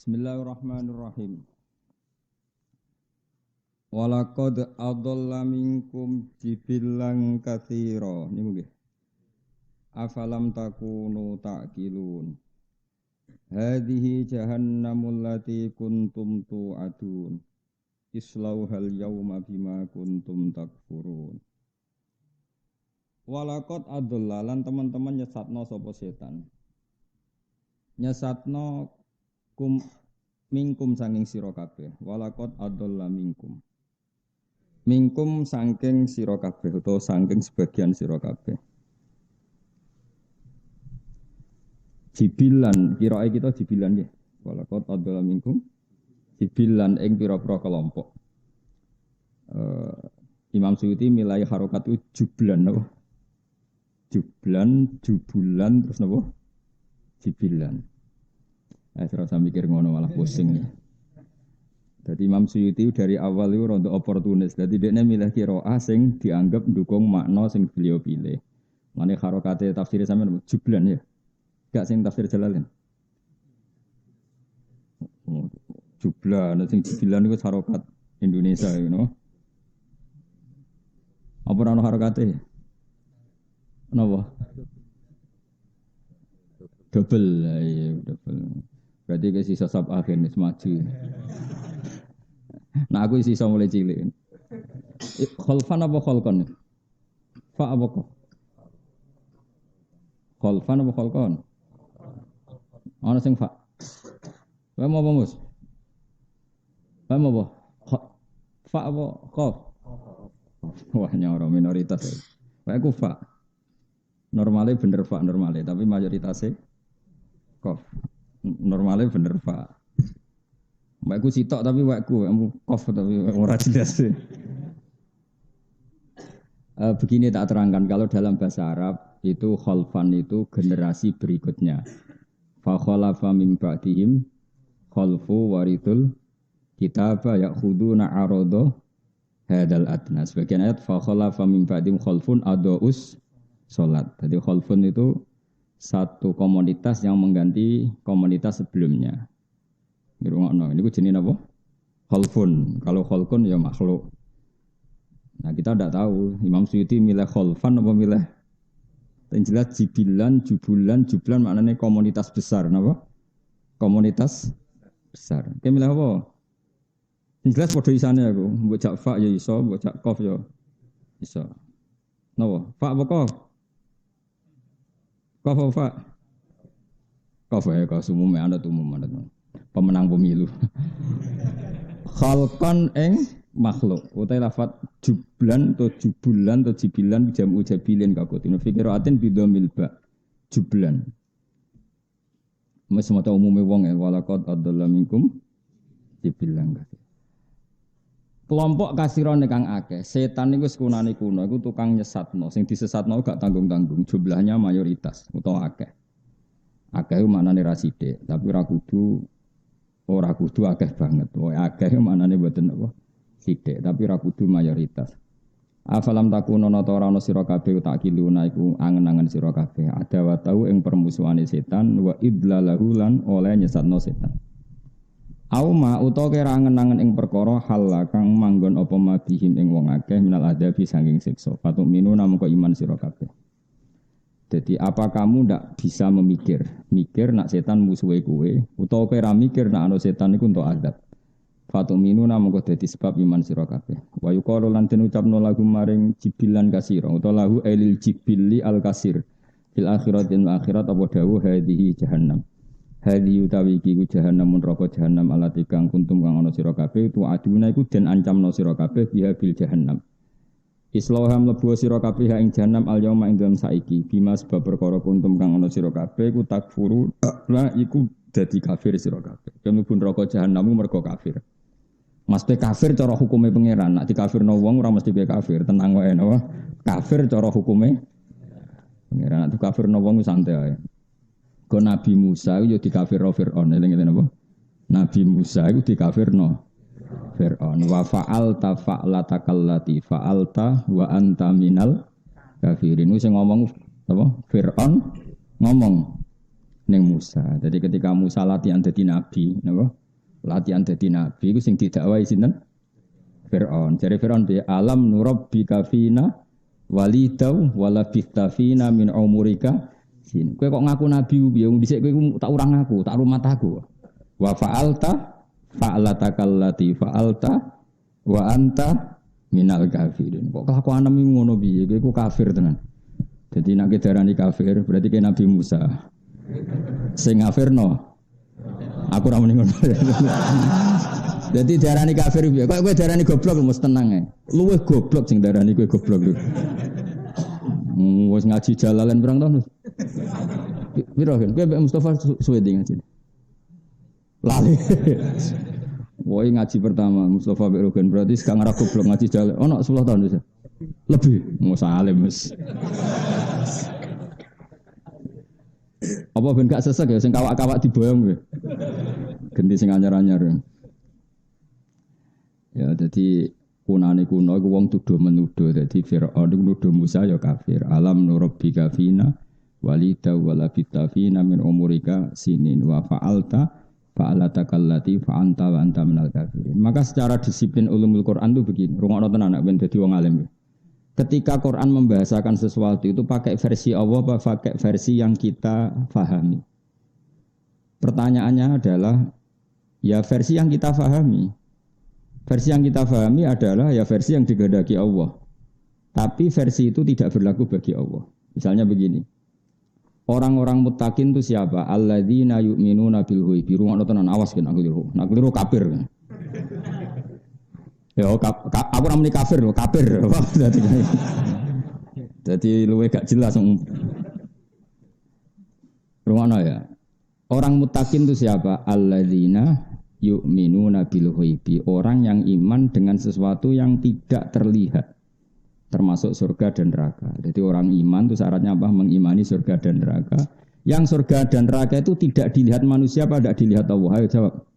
Bismillahirrahmanirrahim. Walaqad adalla minkum jibillan katsira. Niku nggih. Afalam takunu ta'qilun. Hadhihi jahannamul lati kuntum tu'adun. Islauhal yauma bima kuntum takfurun. Walaqad adalla lan teman-teman nyesatno sapa setan. Nyesatno minkum sanging sira kabeh. Walaqad adalla minkum sangking sira kabeh utawa sangking sebagian sira kabeh. Jibilan kirae kita jibilan nggih. Walaqad adalla minkum jibilan ing pira-pira kelompok. Imam Suyuti milai harokat itu jublan napa? Jublan, jubulan terus napa? Jibilan. Serasa mikir ngono malah pusing. Jadi Imam Suyuti dari awal itu rontok oportunis. Jadi dia milih qiraah sing dianggap mendukung makna sing beliau pilih. Mane harokate tafsir sampean jublan ya. Gak sing tafsir Jalalain. Jublan sing jibilan itu harokat Indonesia you know. Apa ana harokate? Napa? Double, iya double. Berarti ke sisa sab akhir nih maju. Nah aku sisa mulai cilik. Kholfan apa kholkon? Fa apa kok? Kholfan apa kholkon? Ana sing fa. Wae mau apa Mus? Wae mau apa? Fa apa khof? Wah nyoro minoritas. Wae ku fa. Normalnya bener fa normalnya, tapi mayoritasnya khof. Normalnya bener Pak. Mbakku sitok tapi wakku kof tapi ora jelas. Begini tak terangkan kalau dalam bahasa Arab itu khalfan itu generasi berikutnya. Fa khalafa min ba'dihim khalfu warithul kitaba ya'khuduna arada hadal adna. Sebagian ayat fa khalafa min ba'dihim khalfun adaus salat. Jadi khalfun itu satu komunitas yang mengganti komunitas sebelumnya. Ini ku jenis apa? Khalfun. Kalau khalqun ya makhluk. Nah kita tidak tahu. Imam Suyuti milih khalfan apa milih? Yang jelas jibilan, jubulan maknanya komunitas besar. Apa? Komunitas besar. Kita milih apa? Yang jelas pada isane aku. Bocak fa ya iso, bocak kof ya iso. Napa? Fa apa kof? Kof. Kof ya, kau umum ya, anda umum pemenang pemilu. Khalqan eng makhluk. Utai lafat jublan atau jubulan atau jibilan jamu jabilin kakutinu. Fikiratin bidomil ba jublan. Mes mata umumnya wong ya. Walaqad adalla minkum jibilan kakut. Kelompok kasiron kang akeh. Setan niku sekunane kuno iku tukang nyesatno. Sing disesatno gak tanggung-tanggung. Jumlahnya mayoritas utawa akeh. Akeh maknane ra sithik, tapi ora kudu akeh banget. Wae akeh maknane mboten apa sithik, tapi ora kudu mayoritas. Afalam takuno nata ora ana sira kabeh tak kiluna iku angen-angen sira kabeh. Ada wa tau ing permusuhane setan wa idlalahu lan oleh nyesatno setan. Auma utawa kira angen-angen ing perkara hal kang manggon apa mabihim ing wong akeh minal adabi saking siksa. Patuk minu namung kok iman sira kabeh. Jadi apa kamu ndak bisa mikir nak setan musuhe kowe utawa kira mikir nak ana setan iku entuk adab. Patuk minu namung kok dadi sebab iman sira kabeh. Wa yuqalu lan den ucapno lagu maring jibilan kasira utawa lahu elil jibilli al kasir. Fil akhiratin akhirat apa dawuh hadhihi jahannam. Hadi utawi iki ku jahannam neraka jahannam alati kang kuntum kang ana sira kabeh tu aduna iku den ancamno sira kabeh biha bil jahannam. Islauham mlebu sira kabeh ing jahannam al yauma ing dalem saiki bima sebab perkara kuntum kang ana sira kabeh ku takfuru la iku dadi kafir sira kabeh. Mlebu neraka jahannam mergo kafir. Mesti kafir cara hukume pangeran. Nek dikafirno wong ora mesti piye kafir, tenang wae napa. Kafir cara hukume pangeran. Nek dikafirno wong santai wae. Ko Nabi Musa yo dikafirno Firaun, eling-eling apa? Nabi Musa iku dikafirno Firaun. Wa fa'alta fa'latakallati fa'alta wa anta minal kafirin. Sing ngomong apa? Firaun ngomong ning Musa. Jadi ketika Musa latihan dadi nabi, napa? Latihan dadi nabi iku sing didakwahi sinten? Fir'aun. Jare Fir'aun bi alam nurabbika fina walidau wala bistafina min umurika. Kowe kok ngaku nabi piye? Wong dhisik kowe tak urang aku, tak rumat aku. Wa fa'alatakallati fa'alta wa anta minal kafirin. Kok kelakuanmu ngono piye? Kowe kafir tenan. Jadi nek darani kafir berarti kayak Nabi Musa. Sing kafirno. Aku ora muni ngono. Jadi darani kafir piye? Kok kowe darani goblok mesti tenang ae. Luwih goblok sing darani kowe goblok. Wes ngaji jalalan berang tahun. Piro kan? Kowe Mbak Mustafa suwe ngaji. Lali. Woi ngaji pertama Mustafa Mbak Rogan berarti sekarang ora goblok ngaji jalan. Ono 10 tahun wis. Lebih, Musa alim wis. Apa ben gak sesek ya sing kawak-kawak diboyong kowe. Ganti sing anyar-anyar. Ya dadi kunane kuno iku wong tuduh menuduh dadi Firaun iku nuduh Musa ya kafir. Alam nurabbika fina walida wala bitafina min umurika sinin wa fa'alta fa'alatakallati fa'anta wa anta minal kafirin. Maka secara disiplin ulumul Quran itu begini. Rungokno tenan nek ben dadi wong alim. Ketika Quran membahasakan sesuatu itu pakai versi Allah apa pakai versi yang kita fahami? Pertanyaannya adalah ya versi yang kita fahami. Versi yang kita fahami adalah ya versi yang dikehendaki Allah. Tapi versi itu tidak berlaku bagi Allah. Misalnya begini. Orang-orang muttaqin itu siapa? Alladzina yu'minuna bil ghaibi. Rungokno tenan awas kan aku liru. Nak liru kafir kan. Ya aku namanya kafir loh, kafir. Jadi luwe gak jelas. Rumana ya. Orang mutakin itu siapa? Alladzina yu'minuna bil ghaibi. Orang yang iman dengan sesuatu yang tidak terlihat. Termasuk surga dan neraka. Jadi orang iman itu syaratnya apa? Mengimani surga dan neraka. Yang surga dan neraka itu tidak dilihat manusia apa tidak dilihat Allah? Ayo jawab.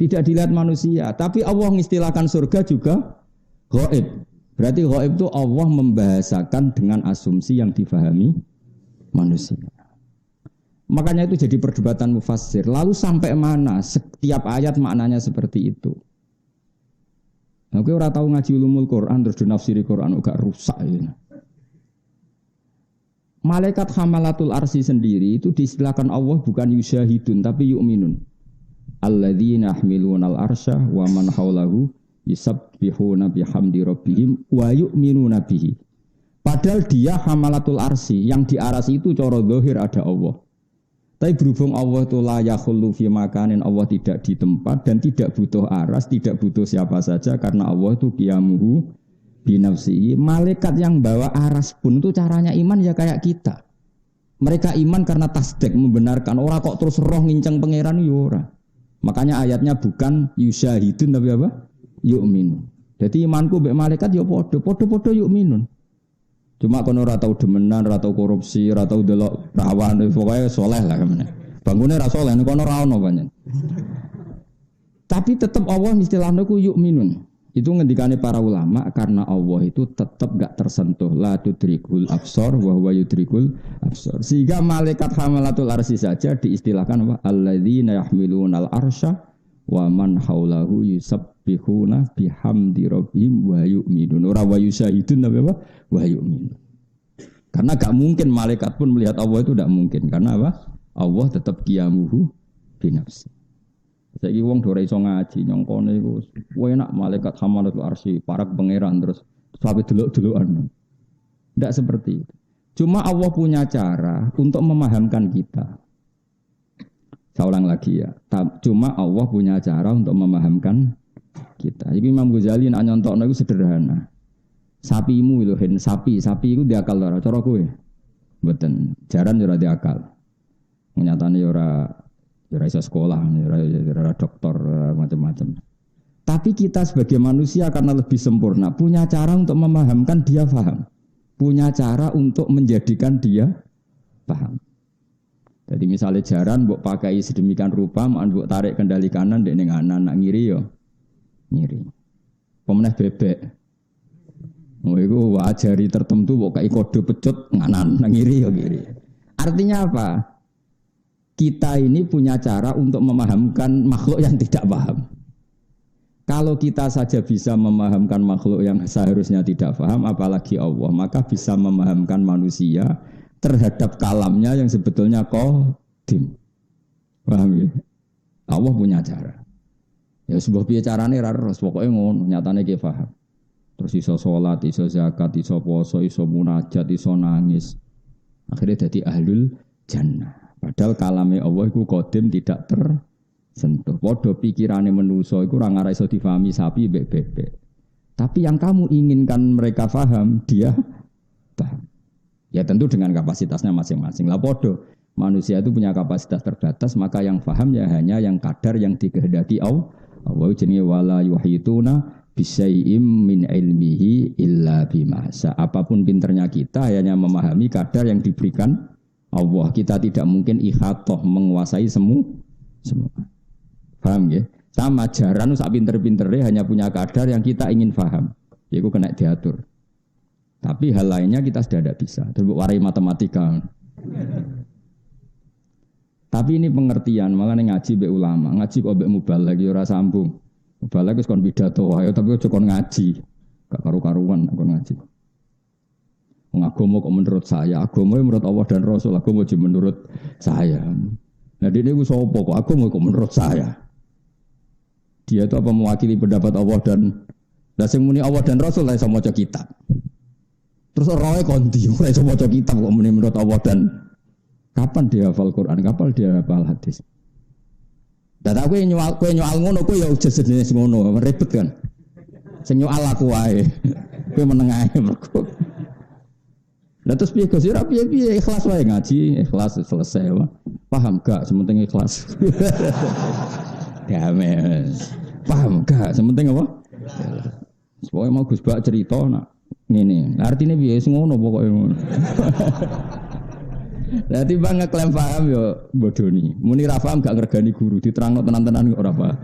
Tidak dilihat manusia, tapi Allah mengistilahkan surga juga ghaib. Berarti ghaib itu Allah membahasakan dengan asumsi yang difahami manusia. Makanya itu jadi perdebatan mufassir. Lalu sampai mana setiap ayat maknanya seperti itu? Nah, kowe ora tau ngaji ulumul Quran terus dinafsiri Quran gak rusak ya. Malaikat hamalatul arsy sendiri itu diistilahkan Allah bukan yusyahidun tapi yu'minun. Alladzina yahmilunal arsya wa man haulahu yusabbihuna bihamdi rabbihim wa yu'minuna bihi. Padahal dia hamalatul arsy, yang di arsy itu cara zahir ada Allah. Tapi berhubung Allah itu la yakhullu fi makanin, Allah tidak di tempat dan tidak butuh aras, tidak butuh siapa saja karena Allah itu qiyamuhu bi nafsihi. Malaikat yang bawa aras pun itu caranya iman ya kayak kita. Mereka iman karena tasdik, membenarkan. Ora kok terus roh nginceng pangeran ya ora. Makanya ayatnya bukan yusyahidun tapi apa? Yu'minun. Jadi imanku mbek malaikat ya padha-padha yu'minun. Cuma kono ora tau demenan, ora tau korupsi, ora tau delok rawan, pokoke saleh lah kemene. Bangune ra saleh kono ra ono pancen. Tapi tetap Allah istilahnya ku yu'minun. Itu ngendikane para ulama karena Allah itu tetap gak tersentuh la tudrikul absar wa huwa yudrikul absar. Sehingga malaikat hamalatul arsy saja diistilahkan apa? Alladzina yahmilunal arsya wa man haulahu yusabbihuna bihamdi rabbihim wa yu'minun. Ora wa yusyahidun tapi apa? Wa yu'minun. Karena gak mungkin malaikat pun melihat Allah itu tidak mungkin. Karena apa? Allah tetap qiyamuhu bi nafsi. Saiki wong ora iso ngaji nyongkone iku enak malaikat hamalatul arsy parak pangeran terus sampai delok-delokan. Tidak seperti itu. Cuma Allah punya cara untuk memahamkan kita. Saya ulang lagi ya. Cuma Allah punya cara untuk memahamkan kita. Iki Imam Ghazali nak nyontokno iku sederhana. Sapimu lho hen sapi iku diakal ora cara kowe. Mboten, jaran ora diakal. Nyatane ora iso sekolah, ora dokter, macam-macam. Tapi kita sebagai manusia karena lebih sempurna, punya cara untuk memahamkan dia paham. Punya cara untuk menjadikan dia paham. Jadi misalnya jaran mbok pakai sedemikian rupa, mbok tarik kendali kanan ndek ning kanan, nak ngiri yo ngiri. Pemenah bebek. Oh iku wajari tertentu mbok kai kode pecut nganan, nak ngiri yo ngiri. Artinya apa? kita ini punya cara untuk memahamkan makhluk yang tidak paham. Kalau kita saja bisa memahamkan makhluk yang seharusnya tidak paham, apalagi Allah, maka bisa memahamkan manusia terhadap kalamnya yang sebetulnya qadim. Paham ya? Allah punya cara. Ya sebuah piye carane ra terus pokoke ngono, nyatane ki paham. Terus iso salat, iso zakat, iso poso, iso munajat, iso nangis. Akhirnya jadi ahlul jannah. Padahal kalame Allah iku qadim tidak tersentuh. Padha pikirane manusa iku ora ngarep iso difahami sapi mbek bebek. Tapi yang kamu inginkan mereka paham, dia paham. Ya tentu dengan kapasitasnya masing-masing. Lah padha manusia itu punya kapasitas terbatas, maka yang paham ya hanya yang kadar yang dikehendaki Allah. Allah jenenge wala yuhituna bisyai'im min ilmihi illa bima syaa. Apapun pinternya kita hanya memahami kadar yang diberikan Allah. Kita tidak mungkin ihatah menguasai semua. Paham ya? Sama jaran sak pinter-pintere hanya punya kadar yang kita ingin paham. Yaitu kena diatur. Tapi hal lainnya kita sudah tidak bisa. Terus warai matematika. Tapi ini pengertian, makanya ngaji be ulama, ngaji kok be mubaligh lagi ora sambung. Mubaligh wis kon pidato wae, tapi aja kon ngaji. Gak karu-karuan kon ngaji. Wong agama kok menurut saya, agama menurut Allah dan Rasul, agama cuma menurut saya. Nah dia itu sapa kok agama kok menurut saya. Dia itu apa mewakili pendapat Allah dan sing muni Allah dan Rasul lah iso maca kitab. Terus roe konti, ora iso maca kitab kok muni menurut Allah dan kapan dia hafal Quran, kapan dia hafal hadis. Dan aku nyual ngono, aku ya jenis ngono, ribet kan. Sing nyual aku wae, aku meneng ae mergo. Lah terus piye Gus? Ora piye-piye ikhlas wae ngaji, ikhlas selesai. Paham gak? Sementing ikhlas. Damai. Paham gak? Sementing apa? Pokoke mau Gus Bak cerita nak ngene. Artine piye ngono pokoke ngono. Lah timbang ngeklaim paham yo bodoni. Muni ra paham gak ngregani guru, diterangno tenan-tenan kok ora paham.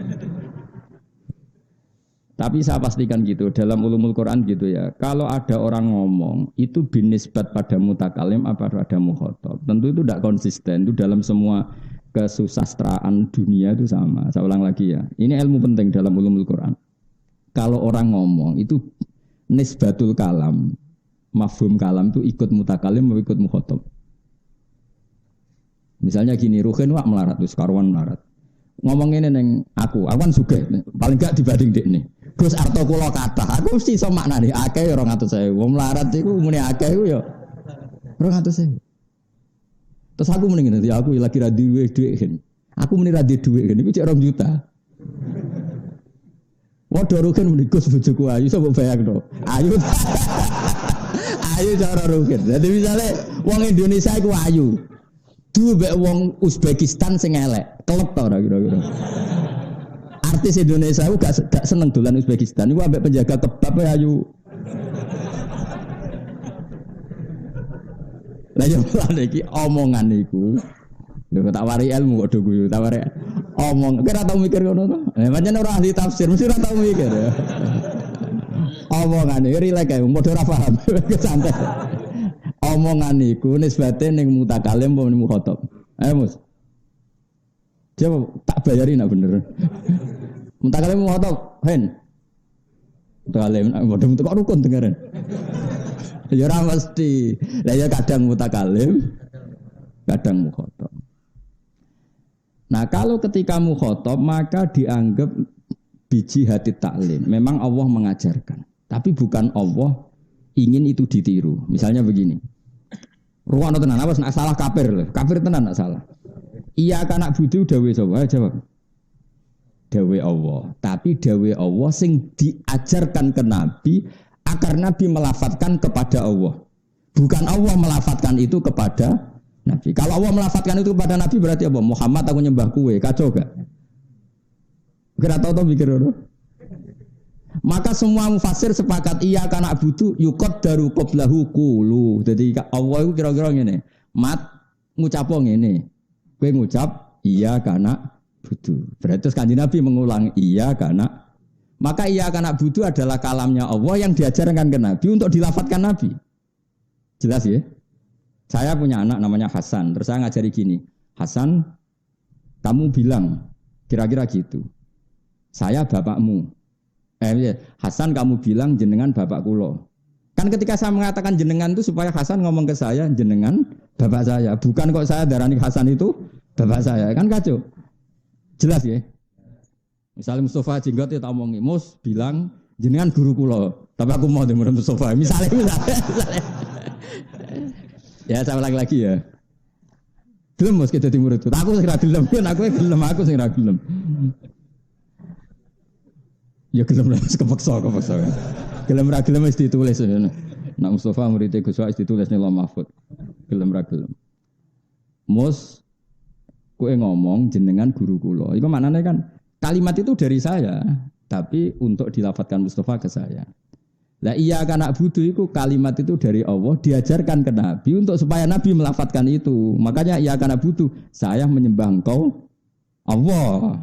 Tapi saya pastikan gitu, dalam ulumul Quran gitu ya. Kalau ada orang ngomong, itu binisbat pada mutakalim apa pada mukhatab. Tentu itu tidak konsisten, itu dalam semua kesusastraan dunia itu sama. Saya ulang lagi ya, ini ilmu penting dalam ulumul Quran. Kalau orang ngomong, itu nisbatul kalam, mafhum kalam itu ikut mutakalim atau ikut mukhatab. Misalnya gini, Ruhin wak melarat, terus karuan melarat. Ngomong ini neng aku kan sugih, paling gak dibanding dek nih. Gus arto kula kathah, aku mesti iso maknane akeh ya 200.000. Wong melarat iku muni akeh iku ya 200.000. Terus aku muni ngene, aku lagi ra duwe dhuwit. Aku muni ra duwe dhuwit, iku cek 2 juta. Waduh Ruhin muni Gus bojoku ayu sapa bayangno. Ayu. Ayu cara Ruhin. Dadi misale wong Indonesia iku ayu. Duwe wong Uzbekistan sing elek, kelep ta ora kira-kira. Artis Indonesia itu gak seneng dolan Uzbekistan. Iku ambek penjaga kebab ayu. Lah yo lan iki omongan iku. Lho tak wari ilmu kok do guyu, tak wari omong. Kira tau mikir ngono to? Pancen ora ahli tafsir, mesti ora tau mikir. Omongan iki rilek ae, padha ora paham. Santai. Omongan iku nisbate ning mutakalim apa ning mukhatab. Ayo Mus. Jawab tak bayarin nak bener. Mutakalim mukhatab, hen. Mutakalim padha kok rukun dengaran. Ya ora mesti. Lah ya kadang mutakalim, kadang mukhatab. Nah, kalau ketika mukhatab maka dianggap biji hati taklim. Memang Allah mengajarkan, tapi bukan Allah ingin itu ditiru. Misalnya begini. Ruwano tenan apa nak salah kafir lho. Kafir tenan nak salah. Iya kan nak budu dawe sapa? Jawab. Dawe Allah. Tapi dawe Allah sing diajarkan ke Nabi agar Nabi melafatkan kepada Allah. Bukan Allah melafatkan itu kepada Nabi. Kalau Allah melafatkan itu kepada Nabi berarti apa? Muhammad aku nyembah kue. Kacau gak? Kira tahu mikir dulu. Maka semua mufassir sepakat iya kana butuh yukot daru qoblahu qulu. Jadi Allah itu kira-kira ngene. Mat ngucap ngene. Kowe ngucap iya kana butuh. Berarti Kanjeng Nabi mengulang iya kana. Maka iya kana butuh adalah kalamnya Allah yang diajarkan ke Nabi untuk dilafadzkan Nabi. Jelas ya? Saya punya anak namanya Hasan. Terus saya ngajari gini. Hasan Kamu bilang kira-kira gitu. Saya bapakmu. Hasan kamu bilang jenengan bapak kulo. Kan ketika saya mengatakan jenengan itu supaya Hasan ngomong ke saya jenengan bapak saya. Bukan kok saya darani Hasan itu bapak saya. Kan kacau. Jelas ya. Misalnya Mustafa Jenggot ya tak omongi. Mus bilang jenengan guru kulo. Tapi aku mau dengar Mustafa. Misalnya. Ya saya ulang lagi ya. Gelem Mus kita di murid. Aku segera gelem. Aku segera gelem. Ya gelem lah, kepeksa. Gelem ra gelem wis ditulis. Nak Mustafa murid Gus Wais ditulis ning Lauh Mahfuz. Gelem ra gelem. Mus kowe ngomong jenengan guru kula. Iku maknane kan kalimat itu dari saya, tapi untuk dilafadzkan Mustafa ke saya. Lah iya kana budu itu kalimat itu dari Allah diajarkan ke Nabi untuk supaya Nabi melafadzkan itu. Makanya iya kana budu saya menyembah engkau Allah.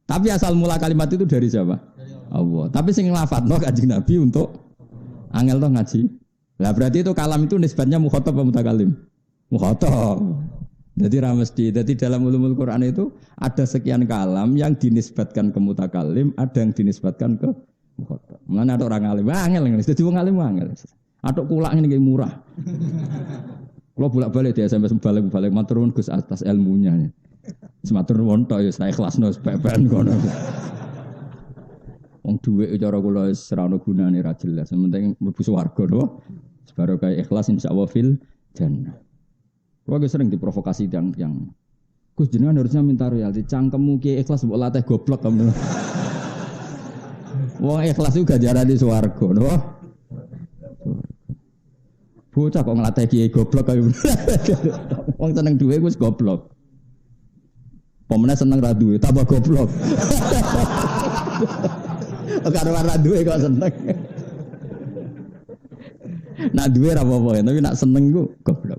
Tapi asal mula kalimat itu dari siapa? Allah. Tapi sing nglafadzno Kanjeng Nabi untuk angel to ngaji. Lah berarti itu kalam itu nisbatnya mukhatab apa mutakalim? Mukhatab. Jadi ra mesti. Jadi dalam ulumul Quran itu ada sekian kalam yang dinisbatkan ke mutakalim, ada yang dinisbatkan ke mukhatab. Mana ada orang alim, angel. Jadi wong alim angel. Atuk kulak ngene iki murah. Kalau bolak-balik dia sampai balik matur nuwun Gus atas ilmunya. Sematur nuwun tok ya saya ikhlasno sepepen kono. Wong dhuwit cara kula wis ora ono gunane ra jelas. Penting mlebu swarga to. Sebaro kaya ikhlas insyaallah fil jannah. Kula sering diprovokasi yang Gus jenengan harusnya minta royalti. Cangkemmu ki ikhlas mbok latih goblok kamu. Wong ikhlas itu ganjaran di swarga, no? Bocah kok nglatih kiai goblok kaya. Wong seneng duwe wis goblok. Pemene seneng ra duwe, tambah goblok. Karo ra duwe kok seneng. Nak duwe ra apa-apa, tapi nak seneng ku goblok.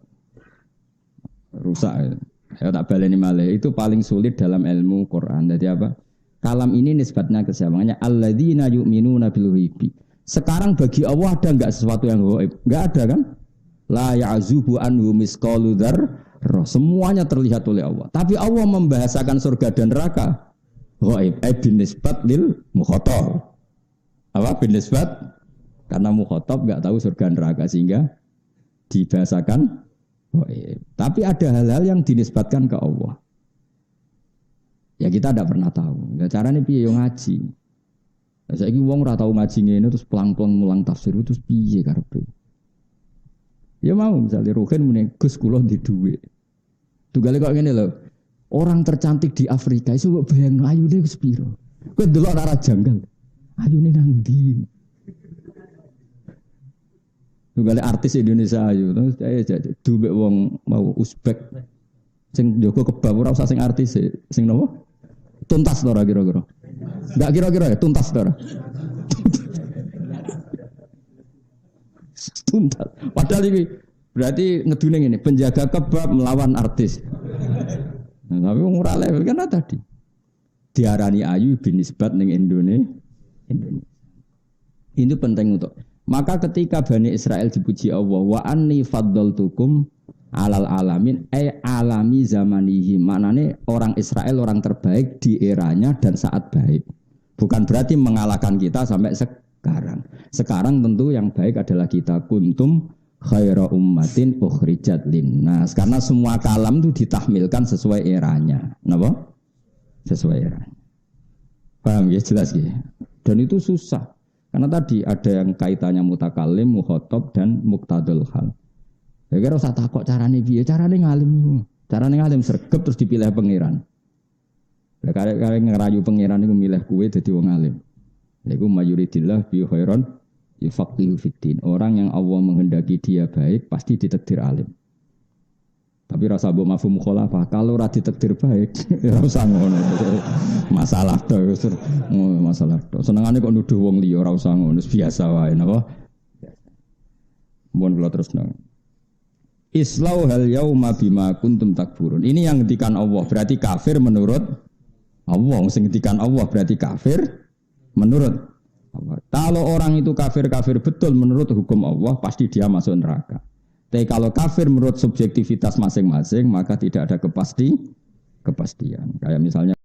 Rusak. Ya tak baleni malih. Itu paling sulit dalam ilmu Quran. Jadi apa? Kalam ini nisbatnya ke siapa? Alladzina yu'minuna bil ghaibi. Sekarang bagi Allah ada enggak sesuatu yang gaib? Enggak ada kan? La ya'zubu anhu misqalu dzarrah. Semuanya terlihat oleh Allah. Tapi Allah membahasakan surga dan neraka gaib. Bin nisbat lil mukhatab. Apa bin nisbat? Karena mukhatab enggak tahu surga dan neraka sehingga dibahasakan gaib. Tapi ada hal-hal yang dinisbatkan ke Allah. Ya kita tidak pernah tahu. Ya caranya piye yo ngaji. Saiki wong ora tau ngaji ngene terus pelang-pelang mulang tafsir terus piye karepe. Ya mau misalnya Ruhin muni Gus kula di dhuwit. Tugale kok ngene lho. Orang tercantik di Afrika iso kok bayangno ayune wis piro. Kowe delok ora janggal. Ayune nang ndi? Tugale artis Indonesia ayu terus dhuwit wong mau Uzbek sing njogo kebab ora usah sing artis sing nopo? Tuntas to ora kira-kira. Enggak kira-kira ya tuntas to ora. Tuntas. Padahal ini berarti ngedune ngene, penjaga kebab melawan artis. Nah, tapi wong ora level kan tadi. Diarani ayu binisbat ning Indonesia. Ini penting untuk. Maka ketika Bani Israel dipuji Allah, wa anni faddaltukum alal alamin alami zamanihi, maknanya orang Israel orang terbaik di eranya dan saat baik. Bukan berarti mengalahkan kita sampai sekarang. Sekarang tentu yang baik adalah kita. Kuntum khaira ummatin ukhrijat linnas. Karena semua kalam itu ditahmilkan sesuai eranya. Kenapa? Sesuai eranya. Paham ya? Jelas ya? Dan itu susah. Karena tadi ada yang kaitannya mutakalim, mukhatab dan muqtadul hal. Ya kira usah takok carane piye, carane ngalim. Carane ngalim sregep terus dipilih pangeran. Lah karek ngerayu pangeran iku milih kowe dadi wong alim. Lha iku mayuridillah bi khairan yufaqihu fiddin. Orang yang Allah menghendaki dia baik pasti ditakdir alim. Tapi rasa mbok mafhum mukhalafah, kalau ora ditakdir baik ora usah ngono. Masalah to, masalah to. Senengane kok nuduh wong liya ora usah ngono, biasa wae napa. Mun kula terusno. Islau hal yauma bima kuntum takfurun. Ini yang ngendikan Allah, berarti kafir menurut Allah. Sing ngendikan Allah berarti kafir menurut Allah. Kalau orang itu kafir betul menurut hukum Allah, pasti dia masuk neraka. Tapi kalau kafir menurut subjektivitas masing-masing, maka tidak ada kepastian. Kayak misalnya